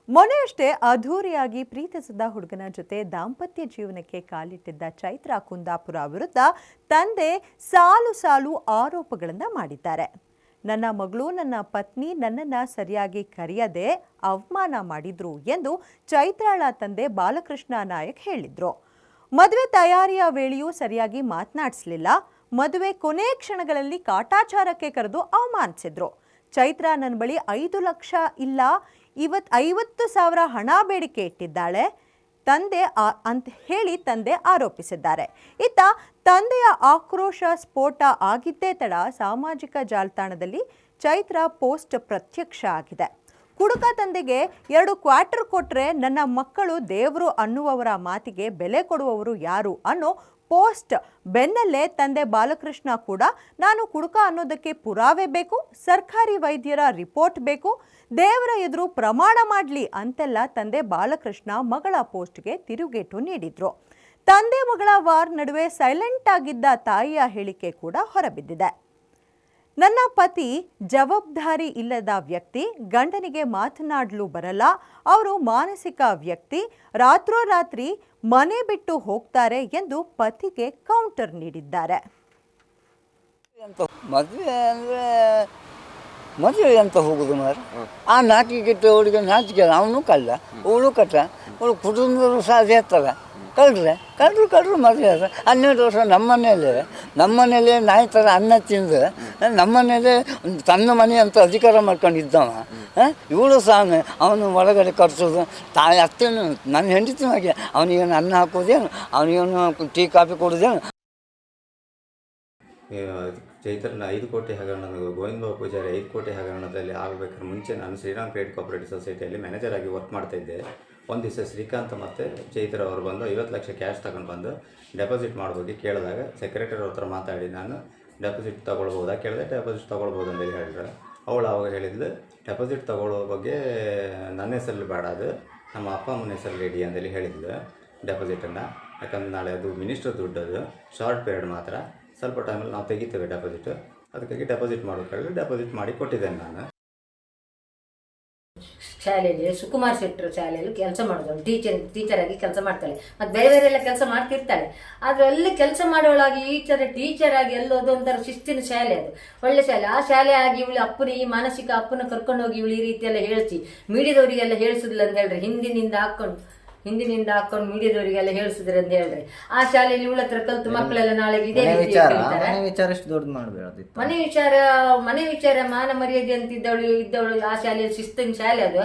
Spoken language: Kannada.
ಮೊನ್ನೆಯಷ್ಟೇ ಅದ್ಧೂರಿಯಾಗಿ ಪ್ರೀತಿಸಿದ ಹುಡುಗನ ಜೊತೆ ದಾಂಪತ್ಯ ಜೀವನಕ್ಕೆ ಕಾಲಿಟ್ಟಿದ್ದ ಚೈತ್ರಾ ಕುಂದಾಪುರ ವಿರುದ್ಧ ತಂದೆ ಸಾಲು ಸಾಲು ಆರೋಪಗಳನ್ನು ಮಾಡಿದ್ದಾರೆ. ನನ್ನ ಮಗಳು ನನ್ನ ಪತ್ನಿ ನನ್ನನ್ನು ಸರಿಯಾಗಿ ಕರೆಯದೆ ಅವಮಾನ ಮಾಡಿದ್ರು ಎಂದು ಚೈತ್ರಾಳ ತಂದೆ ಬಾಲಕೃಷ್ಣ ನಾಯಕ್ ಹೇಳಿದ್ರು. ಮದುವೆ ತಯಾರಿಯ ವೇಳೆಯೂ ಸರಿಯಾಗಿ ಮಾತನಾಡಿಸಲಿಲ್ಲ. ಮದುವೆ ಕೊನೆ ಕ್ಷಣಗಳಲ್ಲಿ ಕಾಟಾಚಾರಕ್ಕೆ ಕರೆದು ಅವಮಾನಿಸಿದ್ರು. ಚೈತ್ರಾ ನನ್ನ ಬಳಿ 5 ಲಕ್ಷ ಇಲ್ಲ, 50,000 ಹಣ ಬೇಡಿಕೆ ಇಟ್ಟಿದ್ದಾಳೆ ತಂದೆ ಅಂತ ಹೇಳಿ ತಂದೆ ಆರೋಪಿಸಿದ್ದಾರೆ. ಇತ್ತ ತಂದೆಯ ಆಕ್ರೋಶ ಸ್ಫೋಟ ಆಗಿದ್ದೇ ತಡ ಸಾಮಾಜಿಕ ಜಾಲತಾಣದಲ್ಲಿ ಚೈತ್ರಾ ಪೋಸ್ಟ್ ಪ್ರತ್ಯಕ್ಷ ಆಗಿದೆ. ಕುಡುಕ ತಂದೆಗೆ 2 ಕ್ವಾರ್ಟರ್ ಕೊಟ್ಟರೆ ನನ್ನ ಮಕ್ಕಳು ದೇವರು ಅನ್ನುವವರ ಮಾತಿಗೆ ಬೆಲೆ ಕೊಡುವವರು ಯಾರು ಅನ್ನೋ ಪೋಸ್ಟ್ ಬೆನ್ನಲ್ಲೇ ತಂದೆ ಬಾಲಕೃಷ್ಣ ಕೂಡ ನಾನು ಕುಡುಕ ಅನ್ನೋದಕ್ಕೆ ಪುರಾವೆ ಬೇಕು, ಸರ್ಕಾರಿ ವೈದ್ಯರ ರಿಪೋರ್ಟ್ ಬೇಕು, ದೇವರ ಎದುರು ಪ್ರಮಾಣ ಮಾಡಲಿ ಅಂತೆಲ್ಲ ತಂದೆ ಬಾಲಕೃಷ್ಣ ಮಗಳ ಪೋಸ್ಟ್ಗೆ ತಿರುಗೇಟು ನೀಡಿದ್ರು. ತಂದೆ ಮಗಳ ವಾರ್ ನಡುವೆ ಸೈಲೆಂಟ್ ಆಗಿದ್ದ ತಾಯಿಯ ಹೇಳಿಕೆ ಕೂಡ ಹೊರಬಿದ್ದಿದೆ. ನನ್ನ ಪತಿ ಜವಾಬ್ದಾರಿ ಇಲ್ಲದ ವ್ಯಕ್ತಿ, ಗಂಡನಿಗೆ ಮಾತನಾಡಲು ಬರಲ್ಲ, ಅವರು ಮಾನಸಿಕ ವ್ಯಕ್ತಿ, ರಾತ್ರೋರಾತ್ರಿ ಮನೆ ಬಿಟ್ಟು ಹೋಗ್ತಾರೆ ಎಂದು ಪತಿಗೆ ಕೌಂಟರ್ ನೀಡಿದ್ದಾರೆ. ಮದುವೆ ಅಂತ ಹೋಗುದು ಮಾರ ಆ ನಾಚಿಕೆ ಅವಳಿಗೆ ನಾಚಿಕೆ ಅವನು ಕಳ್ಳ ಅವಳು ಕಟ್ಟ ಅವಳು ಕುಟುಂಬದವರು ಸಹ ಅದೇ ಇರ್ತಲ್ಲ ಕಳ್ಳರು ಮದುವೆ ಅದ 12 ವರ್ಷ ನಮ್ಮನೇಲೆ ನಾಯಿ ಥರ ಅನ್ನ ತಿಂದು ನಮ್ಮನೇಲೆ ತನ್ನ ಮನೆ ಅಂತ ಅಧಿಕಾರ ಮಾಡ್ಕೊಂಡಿದ್ದವ. ಇವಳು ಸಹ ಅವನು ಒಳಗಡೆ ಕಟ್ಸೋದು ತಾಯಿ ಅತ್ತೇನು ನನ್ನ ಹೆಂಡತಿ ಹಾಗೆ ಅವನಿಗೇನು ಅನ್ನ ಹಾಕೋದೇನು ಅವನಿಗೇನು ಟೀ ಕಾಫಿ ಕೊಡೋದೇನು. ಚೈತ್ರನ 5 ಕೋಟಿ ಹಗರಣದ ಗೋವಿಂದ ಪೂಜಾರಿ 5 ಕೋಟಿ ಹಗರಣದಲ್ಲಿ ಆಗಬೇಕಾದ್ರೆ ಮುಂಚೆ ನಾನು ಶ್ರೀರಾಮ್ ಕ್ರೆಡಿಟ್ ಕೋಆಪರೇಟಿವ್ ಸೊಸೈಟಿಯಲ್ಲಿ ಮ್ಯಾನೇಜರ್ ಆಗಿ ವರ್ಕ್ ಮಾಡ್ತಾಯಿದ್ದೆ. ಒಂದು ದಿವಸ ಶ್ರೀಕಾಂತ್ ಮತ್ತು ಚೈತ್ರ ಅವರು ಬಂದು 50 ಲಕ್ಷ ಕ್ಯಾಶ್ ತಗೊಂಡು ಬಂದು ಡೆಪಾಸಿಟ್ ಮಾಡೋದು ಕೇಳಿದಾಗ ಸೆಕ್ರೆಟರಿ ಅವ್ರ ಹತ್ರ ಮಾತಾಡಿ ನಾನು ಡೆಪಾಸಿಟ್ ತೊಗೊಳ್ಬೋದಾ ಕೇಳಿದೆ. ಡೆಪಾಸಿಟ್ ತೊಗೊಳ್ಬೋದು ಅಂತೇಳಿ ಹೇಳಿದ್ರು. ಅವಳು ಅವಾಗ ಹೇಳಿದ್ಲು ಡೆಪಾಸಿಟ್ ತೊಗೊಳ್ಳೋ ಬಗ್ಗೆ ನನ್ನ ಹೆಸರಲ್ಲಿ ಬೇಡ, ಅದು ನಮ್ಮ ಅಪ್ಪ ಅಮ್ಮನ ಹೆಸರಲ್ಲಿ ಇಡಿ ಅಂತೇಳಿ ಹೇಳಿದ್ಲು ಡೆಪಾಸಿಟನ್ನು. ಯಾಕಂದ್ರೆ ನಾಳೆ ಅದು ಮಿನಿಸ್ಟರ್ ದುಡ್ಡು, ಅದು ಶಾರ್ಟ್ ಪೀರಿಯಡ್ ಮಾತ್ರ, ಸ್ವಲ್ಪ ಟೈಮಲ್ಲಿ ನಾವು ತೆಗಿತೇವೆ ಡೆಪಾಸಿಟ್. ಅದಕ್ಕಾಗಿ ಡೆಪಾಸಿಟ್ ಮಾಡೋದು ಕೇಳಿದ್ರೆ ಡೆಪಾಸಿಟ್ ಮಾಡಿ ಕೊಟ್ಟಿದ್ದೇನೆ ನಾನು. ಶಾಲೆಯಲ್ಲಿ ಸುಕುಮಾರ್ ಶೆಟ್ಟರ್ ಶಾಲೆಯಲ್ಲಿ ಕೆಲಸ ಮಾಡೋದು, ಟೀಚರ್ ಆಗಿ ಕೆಲಸ ಮಾಡ್ತಾಳೆ. ಮತ್ತು ಬೇರೆ ಎಲ್ಲ ಕೆಲಸ ಮಾಡ್ತಿರ್ತಾಳೆ. ಆದರೆ ಅಲ್ಲಿ ಕೆಲಸ ಮಾಡೋಳಾಗಿ ಟೀಚರ್ ಆಗಿ ಎಲ್ಲೋದು ಒಂಥರ ಶಿಸ್ತಿನ ಶಾಲೆ, ಅದು ಒಳ್ಳೆ ಶಾಲೆ. ಆ ಶಾಲೆ ಆಗಿ ಇವಳು ಅಪ್ಪನ ಈ ಮಾನಸಿಕ ಅಪ್ಪನ ಕರ್ಕೊಂಡು ಹೋಗಿ ಇವಳು ಈ ರೀತಿ ಎಲ್ಲ ಹೇಳಿಸಿ ಮೀಡಿಯಾದವರಿಗೆಲ್ಲ ಹೇಳಿಸುದಿಲ್ಲ ಅಂತ ಹೇಳ್ರಿ. ಹಿಂದಿನಿಂದ ಹಾಕೊಂಡು ಮೀಡಿಯಾದವರಿಗೆಲ್ಲ ಹೇಳಿಸಿದ್ರೆ ಅಂತ ಹೇಳ್ರಿ. ಆ ಶಾಲೆಯಲ್ಲಿ ಇವಳ ಹತ್ರ ಕಲ್ತು ಮಕ್ಕಳೆಲ್ಲ ನಾಳೆ ಇದೇ ರೀತಿ ಮನೆ ವಿಚಾರ ಮಾನ ಮರ್ಯಾದೆ ಅಂತ ಇದ್ದವಳು ಆ ಶಾಲೆಯಲ್ಲಿ ಶಿಸ್ತಿನ ಶಾಲೆ ಅದು.